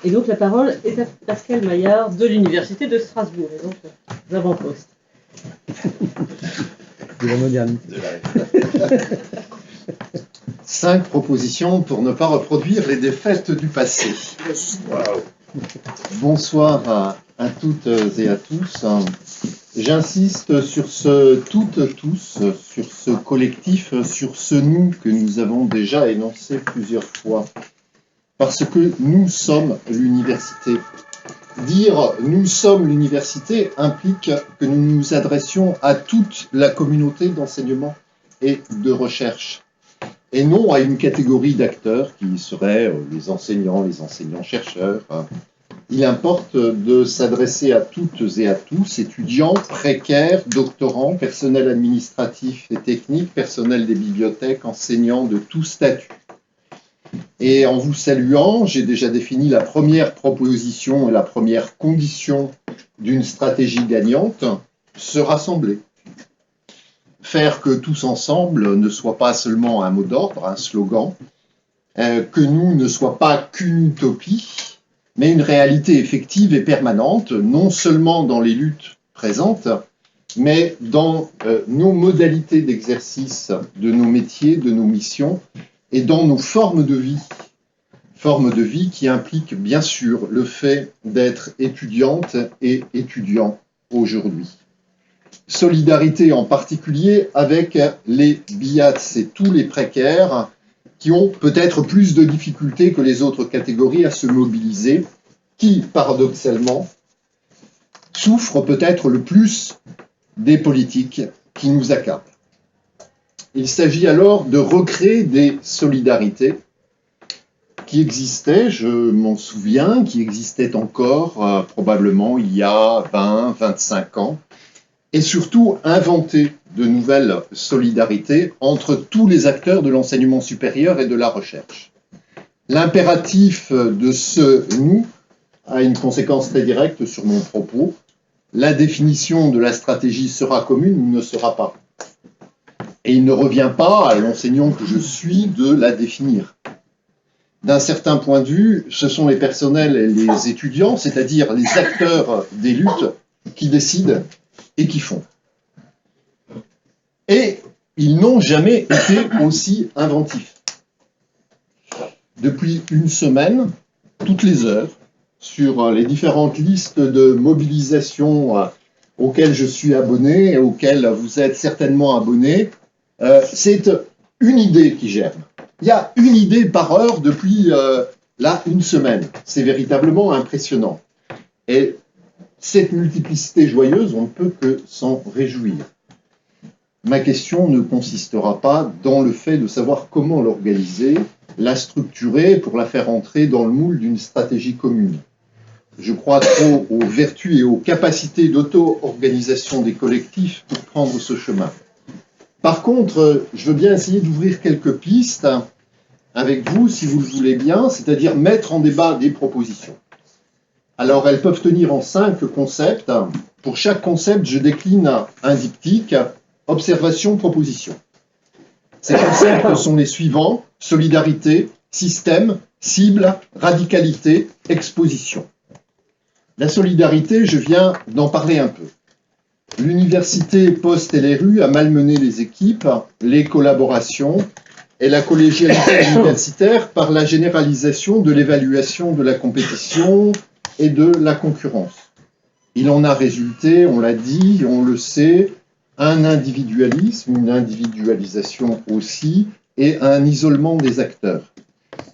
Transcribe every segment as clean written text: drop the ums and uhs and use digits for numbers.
Et donc la parole est à Pascal Maillard de l'Université de Strasbourg. Et donc, l'avant-poste. De la modernité. 5 propositions pour ne pas reproduire les défaites du passé. Wow. Bonsoir à toutes et à tous. J'insiste sur ce toutes, tous, sur ce collectif, sur ce nous que nous avons déjà énoncé plusieurs fois. Parce que nous sommes l'université. Dire « nous sommes l'université » implique que nous nous adressions à toute la communauté d'enseignement et de recherche, et non à une catégorie d'acteurs qui seraient les enseignants-chercheurs. Il importe de s'adresser à toutes et à tous, étudiants, précaires, doctorants, personnel administratif et technique, personnel des bibliothèques, enseignants de tout statut. Et en vous saluant, j'ai déjà défini la première proposition et la première condition d'une stratégie gagnante, se rassembler. Faire que tous ensemble ne soit pas seulement un mot d'ordre, un slogan, que nous ne soit pas qu'une utopie, mais une réalité effective et permanente, non seulement dans les luttes présentes, mais dans nos modalités d'exercice de nos métiers, de nos missions, et dans nos formes de vie qui impliquent bien sûr le fait d'être étudiante et étudiant aujourd'hui. Solidarité en particulier avec les BIATS et tous les précaires qui ont peut-être plus de difficultés que les autres catégories à se mobiliser, qui, paradoxalement, souffrent peut-être le plus des politiques qui nous accablent. Il s'agit alors de recréer des solidarités qui existaient, je m'en souviens, qui existaient encore probablement il y a 20, 25 ans, et surtout inventer de nouvelles solidarités entre tous les acteurs de l'enseignement supérieur et de la recherche. L'impératif de ce « nous » a une conséquence très directe sur mon propos. La définition de la stratégie sera commune ou ne sera pas. Et il ne revient pas à l'enseignant que je suis de la définir. D'un certain point de vue, ce sont les personnels et les étudiants, c'est-à-dire les acteurs des luttes, qui décident et qui font. Et ils n'ont jamais été aussi inventifs. Depuis une semaine, toutes les heures, sur les différentes listes de mobilisation auxquelles je suis abonné et auxquelles vous êtes certainement abonnés, c'est une idée qui germe. Il y a une idée par heure depuis là une semaine. C'est véritablement impressionnant. Et cette multiplicité joyeuse, on ne peut que s'en réjouir. Ma question ne consistera pas dans le fait de savoir comment l'organiser, la structurer pour la faire entrer dans le moule d'une stratégie commune. Je crois trop aux vertus et aux capacités d'auto-organisation des collectifs pour prendre ce chemin. Par contre, je veux bien essayer d'ouvrir quelques pistes avec vous, si vous le voulez bien, c'est-à-dire mettre en débat des propositions. Alors, elles peuvent tenir en 5 concepts. Pour chaque concept, je décline un diptyque, observation, proposition. Ces concepts sont les suivants: solidarité, système, cible, radicalité, exposition. La solidarité, je viens d'en parler un peu. L'université post-LRU a malmené les équipes, les collaborations et la collégialité universitaire par la généralisation de l'évaluation de la compétition et de la concurrence. Il en a résulté, on l'a dit, on le sait, un individualisme, une individualisation aussi, et un isolement des acteurs.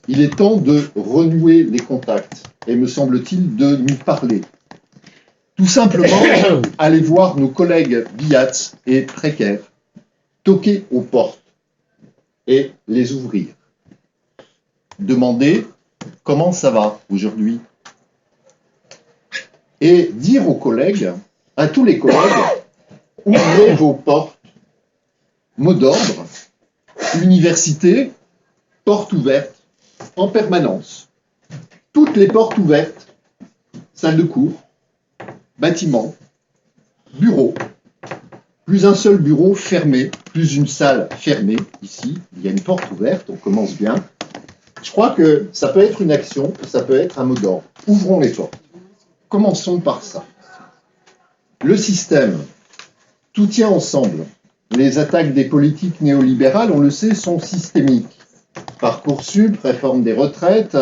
Il est temps de renouer les contacts, et me semble-t-il de nous parler. Tout simplement, aller voir nos collègues BIATS et précaires, toquer aux portes et les ouvrir. Demander comment ça va aujourd'hui. Et dire aux collègues, à tous les collègues, ouvrez vos portes. Mot d'ordre, université, porte ouverte, en permanence. Toutes les portes ouvertes, salle de cours, bâtiment, bureau, plus un seul bureau fermé, plus une salle fermée, ici, il y a une porte ouverte, on commence bien. Je crois que ça peut être une action, ça peut être un mot d'ordre. ouvrons les portes. Commençons par ça. Le système, tout tient ensemble. Les attaques des politiques néolibérales, on le sait, sont systémiques. Parcoursup, réforme des retraites,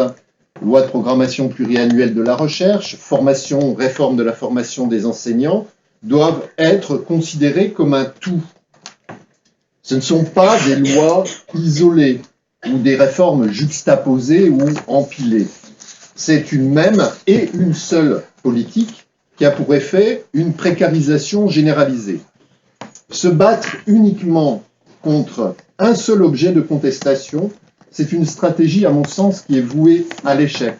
loi de programmation pluriannuelle de la recherche, formation, réforme de la formation des enseignants, doivent être considérés comme un tout. Ce ne sont pas des lois isolées ou des réformes juxtaposées ou empilées. C'est une même et une seule politique qui a pour effet une précarisation généralisée. Se battre uniquement contre un seul objet de contestation, c'est une stratégie, à mon sens, qui est vouée à l'échec.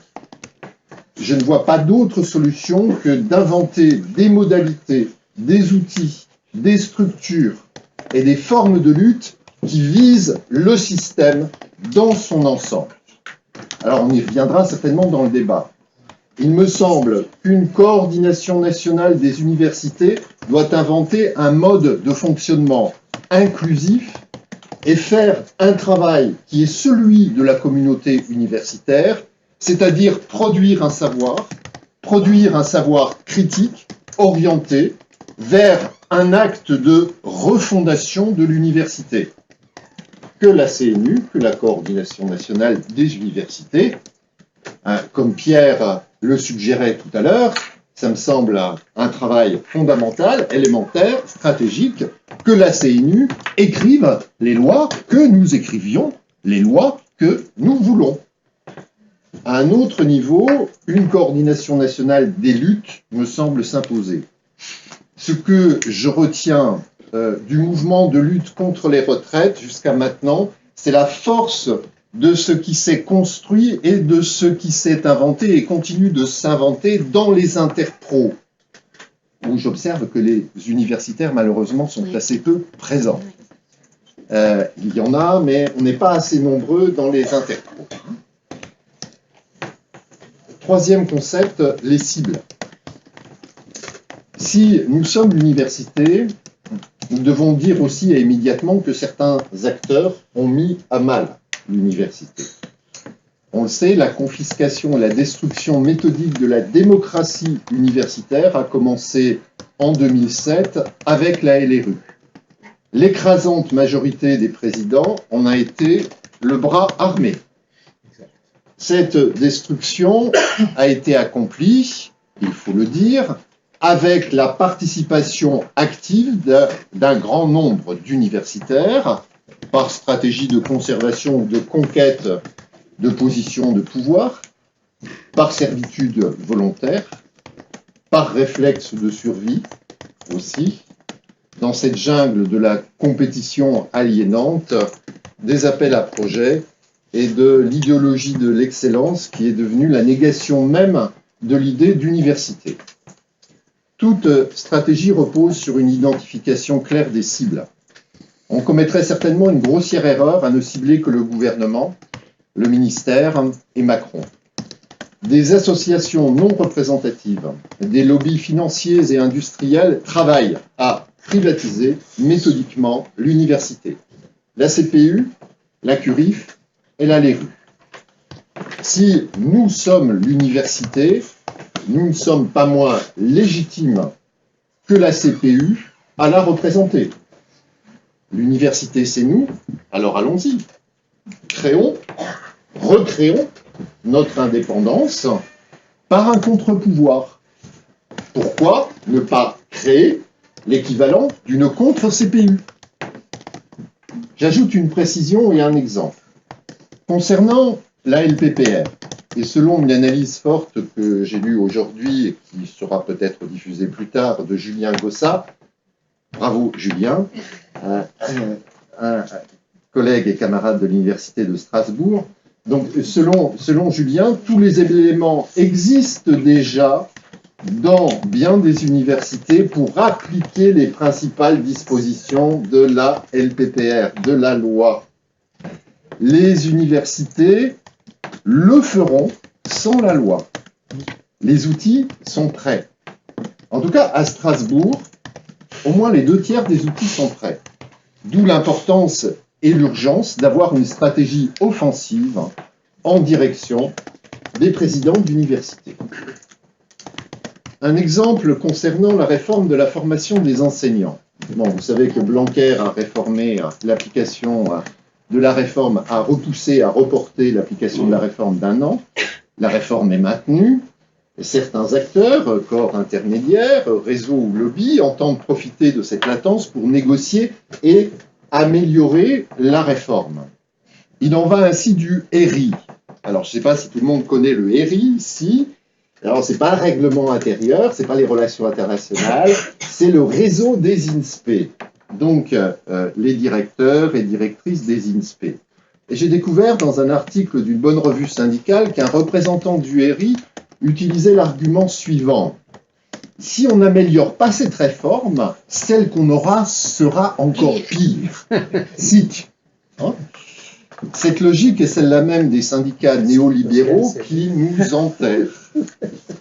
Je ne vois pas d'autre solution que d'inventer des modalités, des outils, des structures et des formes de lutte qui visent le système dans son ensemble. Alors on y reviendra certainement dans le débat. Il me semble qu'une coordination nationale des universités doit inventer un mode de fonctionnement inclusif et faire un travail qui est celui de la communauté universitaire, c'est-à-dire produire un savoir critique, orienté vers un acte de refondation de l'université. Que la CNU, que la Coordination nationale des universités, comme Pierre le suggérait tout à l'heure, ça me semble un travail fondamental, élémentaire, stratégique, que la CNU écrive les lois, que nous écrivions les lois que nous voulons. À un autre niveau, une coordination nationale des luttes me semble s'imposer. Ce que je retiens du mouvement de lutte contre les retraites jusqu'à maintenant, c'est la force de ce qui s'est construit et de ce qui s'est inventé et continue de s'inventer dans les interpros, où j'observe que les universitaires, malheureusement, sont assez peu présents. Il y en a, mais on n'est pas assez nombreux dans les interpros. Troisième concept, les cibles. Si nous sommes l'université, nous devons dire aussi et immédiatement que certains acteurs ont mis à mal l'université. On le sait, la confiscation et la destruction méthodique de la démocratie universitaire a commencé en 2007 avec la LRU. L'écrasante majorité des présidents en a été le bras armé. Cette destruction a été accomplie, il faut le dire, avec la participation active d'un grand nombre d'universitaires, par stratégie de conservation ou de conquête de positions de pouvoir, par servitude volontaire, par réflexe de survie aussi, dans cette jungle de la compétition aliénante, des appels à projets et de l'idéologie de l'excellence qui est devenue la négation même de l'idée d'université. Toute stratégie repose sur une identification claire des cibles. On commettrait certainement une grossière erreur à ne cibler que le gouvernement, le ministère et Macron. Des associations non représentatives, des lobbies financiers et industriels travaillent à privatiser méthodiquement l'université. La CPU, la CURIF et la LERU. Si nous sommes l'université, nous ne sommes pas moins légitimes que la CPU à la représenter. L'université, c'est nous, alors allons-y. Créons, recréons notre indépendance par un contre-pouvoir. Pourquoi ne pas créer l'équivalent d'une contre-CPU? J'ajoute une précision et un exemple. Concernant la LPPR, et selon une analyse forte que j'ai lue aujourd'hui et qui sera peut-être diffusée plus tard de Julien Gossat, bravo Julien, un collègue et camarade de l'Université de Strasbourg. Donc, selon Julien, tous les éléments existent déjà dans bien des universités pour appliquer les principales dispositions de la LPPR, de la loi. Les universités le feront sans la loi. Les outils sont prêts. En tout cas, à Strasbourg, au moins les 2/3 des outils sont prêts. D'où l'importance et l'urgence d'avoir une stratégie offensive en direction des présidents d'université. Un exemple concernant la réforme de la formation des enseignants. Bon, vous savez que Blanquer a réformé l'application de la réforme, a repoussé, a reporté l'application de la réforme d'1 an. La réforme est maintenue. Et certains acteurs, corps intermédiaires, réseaux ou lobbies, entendent profiter de cette latence pour négocier et améliorer la réforme. Il en va ainsi du RI. Alors, je ne sais pas si tout le monde connaît le RI ici. Alors, ce n'est pas le règlement intérieur, ce n'est pas les relations internationales, c'est le réseau des INSPE. Donc, les directeurs et directrices des INSPE. Et j'ai découvert dans un article d'une bonne revue syndicale qu'un représentant du RI utilisait l'argument suivant. Si on n'améliore pas cette réforme, celle qu'on aura sera encore pire. Cite. Hein? Cette logique est celle-là même des syndicats néolibéraux qui nous enterrent.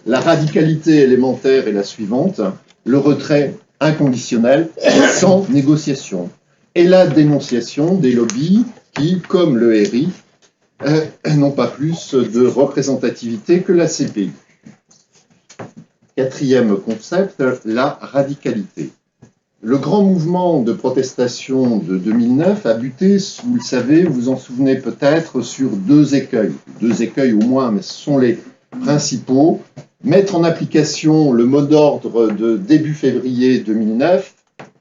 La radicalité élémentaire est la suivante, le retrait inconditionnel sans négociation et la dénonciation des lobbies qui, comme le RI, n'ont pas plus de représentativité que la CPU. Quatrième concept, la radicalité. Le grand mouvement de protestation de 2009 a buté, vous le savez, vous vous en souvenez peut-être, sur 2 écueils. 2 écueils au moins, mais ce sont les principaux. Mettre en application le mot d'ordre de début février 2009,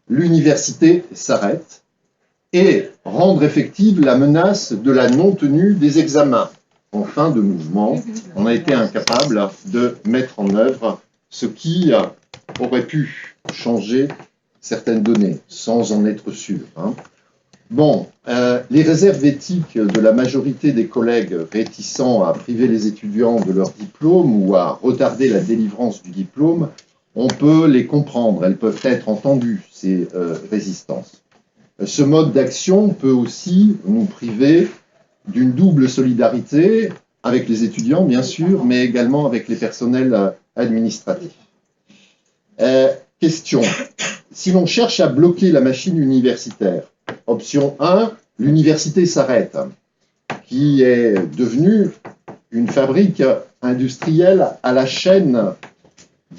l'université s'arrête, et rendre effective la menace de la non-tenue des examens. En fin de mouvement, on a été incapable de mettre en œuvre ce qui aurait pu changer certaines données, sans en être sûr. Hein. Bon, les réserves éthiques de la majorité des collègues réticents à priver les étudiants de leur diplôme ou à retarder la délivrance du diplôme, on peut les comprendre, elles peuvent être entendues, ces résistances. Ce mode d'action peut aussi nous priver d'une double solidarité avec les étudiants, bien sûr, mais également avec les personnels administratifs. Question. Si l'on cherche à bloquer la machine universitaire, option 1, l'université s'arrête, qui est devenue une fabrique industrielle à la chaîne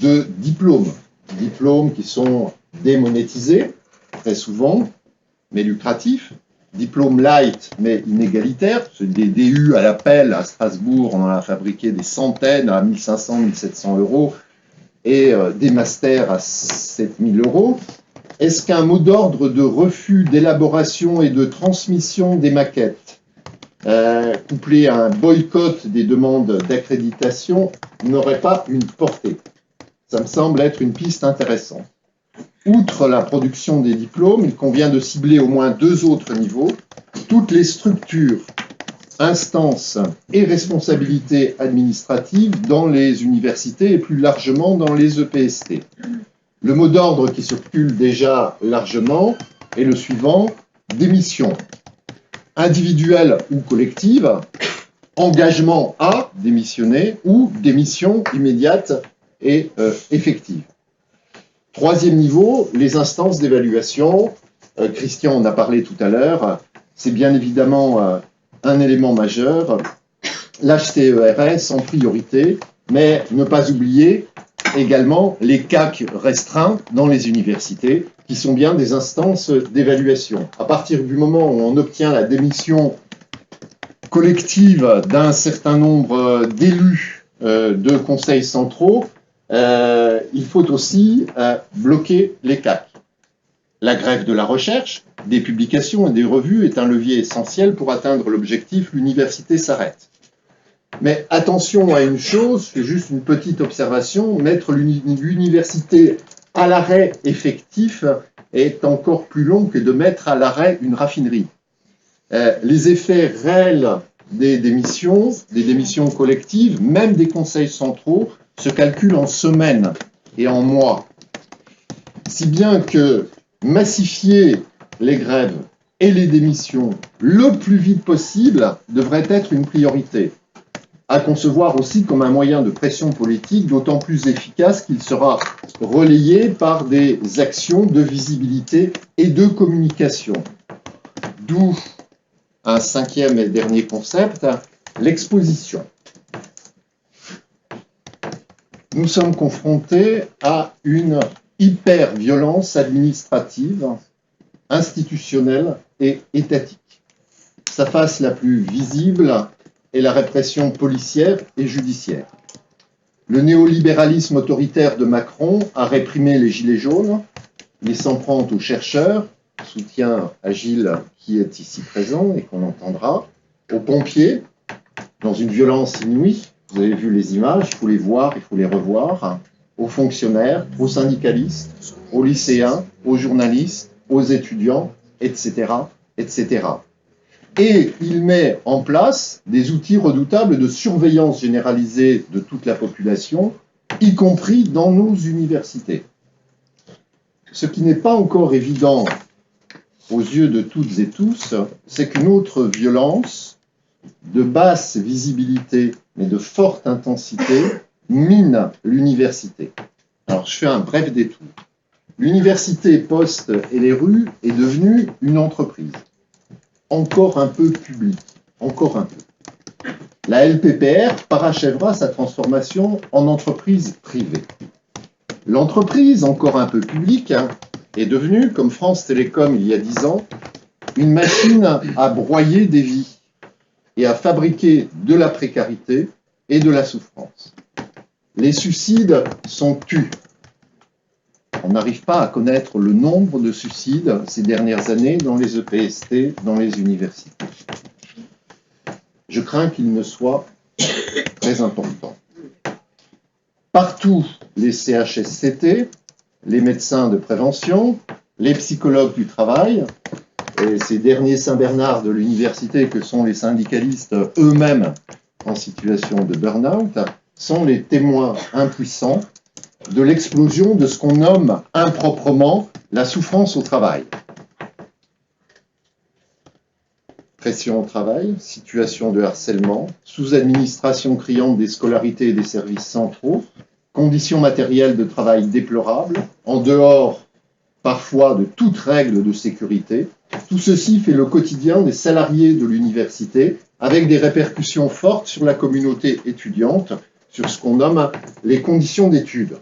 de diplômes. Diplômes qui sont démonétisés, très souvent, mais lucratifs. Diplômes light, mais inégalitaires. C'est des DU à l'appel à Strasbourg, on en a fabriqué des centaines à 1500, 1700 euros, et des masters à 7000 euros. Est-ce qu'un mot d'ordre de refus d'élaboration et de transmission des maquettes, couplé à un boycott des demandes d'accréditation, n'aurait pas une portée? Ça me semble être une piste intéressante. Outre la production des diplômes, il convient de cibler au moins 2 autres niveaux, toutes les structures, instances et responsabilités administratives dans les universités et plus largement dans les EPST. Le mot d'ordre qui circule déjà largement est le suivant, démission individuelle ou collective, engagement à démissionner ou démission immédiate et effective. 3e niveau, les instances d'évaluation. Christian en a parlé tout à l'heure. C'est bien évidemment un élément majeur. L'HCERS en priorité, mais ne pas oublier également les CAC restreints dans les universités, qui sont bien des instances d'évaluation. À partir du moment où on obtient la démission collective d'un certain nombre d'élus de conseils centraux, il faut aussi bloquer les CAC. La grève de la recherche, des publications et des revues est un levier essentiel pour atteindre l'objectif « l'université s'arrête ». Mais attention à une chose, c'est juste une petite observation, mettre l'université à l'arrêt effectif est encore plus long que de mettre à l'arrêt une raffinerie. Les effets réels des démissions collectives, même des conseils centraux, se calculent en semaines et en mois. Si bien que massifier les grèves et les démissions le plus vite possible devrait être une priorité, à concevoir aussi comme un moyen de pression politique d'autant plus efficace qu'il sera relayé par des actions de visibilité et de communication. D'où un 5e et dernier concept, l'exposition. nous sommes confrontés à une hyper-violence administrative, institutionnelle et étatique. Sa face la plus visible est la répression policière et judiciaire. Le néolibéralisme autoritaire de Macron a réprimé les gilets jaunes, laissant prendre aux chercheurs, soutien à Gilles qui est ici présent et qu'on entendra, aux pompiers, dans une violence inouïe. Vous avez vu les images, il faut les voir, il faut les revoir, aux fonctionnaires, aux syndicalistes, aux lycéens, aux journalistes, aux étudiants, etc., etc. Et il met en place des outils redoutables de surveillance généralisée de toute la population, y compris dans nos universités. Ce qui n'est pas encore évident aux yeux de toutes et tous, c'est qu'une autre violence, de basse visibilité mais de forte intensité, mine l'université. Alors je fais un bref détour. L'université Poste et les rues est devenue une entreprise, encore un peu publique, encore un peu. La LPPR parachèvera sa transformation en entreprise privée. L'entreprise, encore un peu publique, est devenue, comme France Télécom il y a 10 ans, une machine à broyer des vies et à fabriquer de la précarité et de la souffrance. Les suicides sont tus. On n'arrive pas à connaître le nombre de suicides ces dernières années dans les EPST, dans les universités. Je crains qu'il ne soit très important. Partout, les CHSCT, les médecins de prévention, les psychologues du travail, et ces derniers Saint-Bernard de l'université que sont les syndicalistes eux-mêmes en situation de burn-out, sont les témoins impuissants de l'explosion de ce qu'on nomme improprement la souffrance au travail. Pression au travail, situation de harcèlement, sous-administration criante des scolarités et des services centraux, conditions matérielles de travail déplorables, en dehors parfois de toute règle de sécurité. Tout ceci fait le quotidien des salariés de l'université, avec des répercussions fortes sur la communauté étudiante, sur ce qu'on nomme les conditions d'études.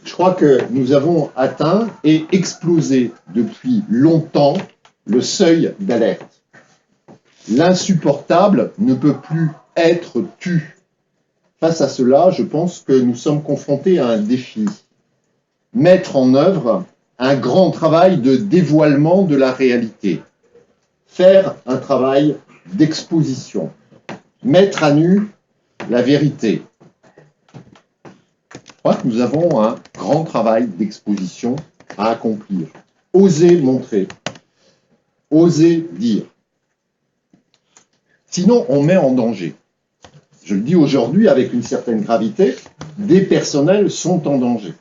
Je crois que nous avons atteint et explosé depuis longtemps le seuil d'alerte. L'insupportable ne peut plus être tu. Face à cela, je pense que nous sommes confrontés à un défi. Mettre en œuvre un grand travail de dévoilement de la réalité. Faire un travail d'exposition. Mettre à nu la vérité. Je crois que nous avons un grand travail d'exposition à accomplir. Oser montrer. Oser dire. Sinon, on met en danger. Je le dis aujourd'hui avec une certaine gravité, des personnels sont en danger.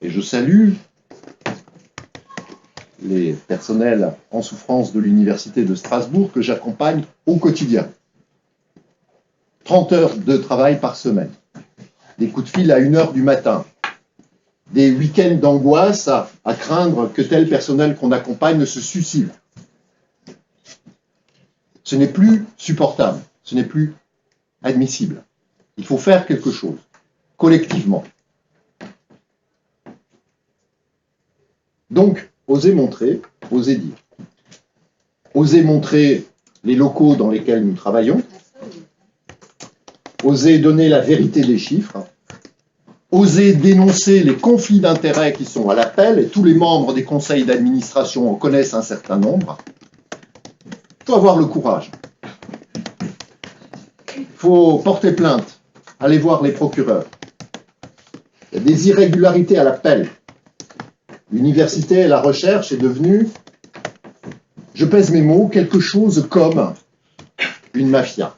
Et je salue les personnels en souffrance de l'Université de Strasbourg que j'accompagne au quotidien. 30 heures de travail par semaine. Des coups de fil à 1h du matin. Des week-ends d'angoisse à craindre que tel personnel qu'on accompagne ne se suicide. Ce n'est plus supportable. Ce n'est plus admissible. Il faut faire quelque chose, collectivement. Donc, oser montrer, oser dire. Oser montrer les locaux dans lesquels nous travaillons. Oser donner la vérité des chiffres. Oser dénoncer les conflits d'intérêts qui sont à l'appel, et tous les membres des conseils d'administration en connaissent un certain nombre. Il faut avoir le courage. Il faut porter plainte, aller voir les procureurs. Il y a des irrégularités à l'appel. L'université et la recherche est devenue, je pèse mes mots, quelque chose comme une mafia.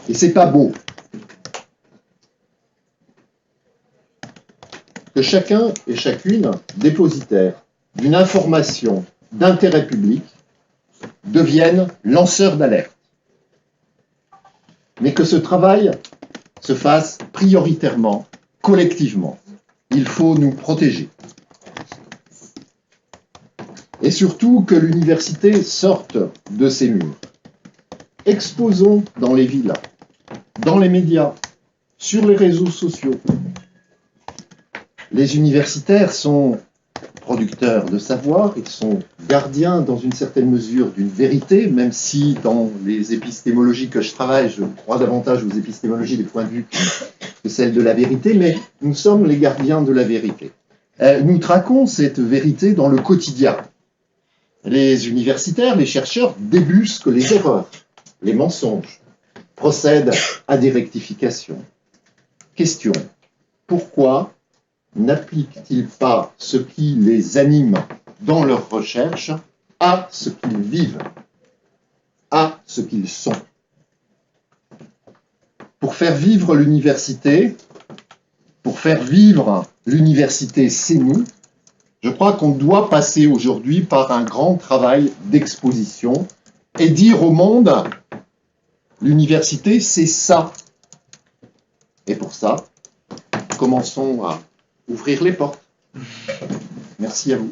Et c'est pas beau. Que chacun et chacune, dépositaire d'une information d'intérêt public, devienne lanceur d'alerte. Mais que ce travail se fasse prioritairement, collectivement. Il faut nous protéger. Et surtout que l'université sorte de ses murs. Exposons dans les villes, dans les médias, sur les réseaux sociaux. Les universitaires sont producteurs de savoir, ils sont gardiens dans une certaine mesure d'une vérité, même si dans les épistémologies que je travaille, je crois davantage aux épistémologies des points de vue que celles de la vérité, mais nous sommes les gardiens de la vérité. Nous traquons cette vérité dans le quotidien. Les universitaires, les chercheurs débusquent les erreurs, les mensonges, procèdent à des rectifications. Question: pourquoi n'appliquent-ils pas ce qui les anime dans leurs recherches à ce qu'ils vivent, à ce qu'ils sont? Pour faire vivre l'université, c'est nous, je crois qu'on doit passer aujourd'hui par un grand travail d'exposition et dire au monde, l'université, c'est ça. Et pour ça, commençons à ouvrir les portes. Merci à vous.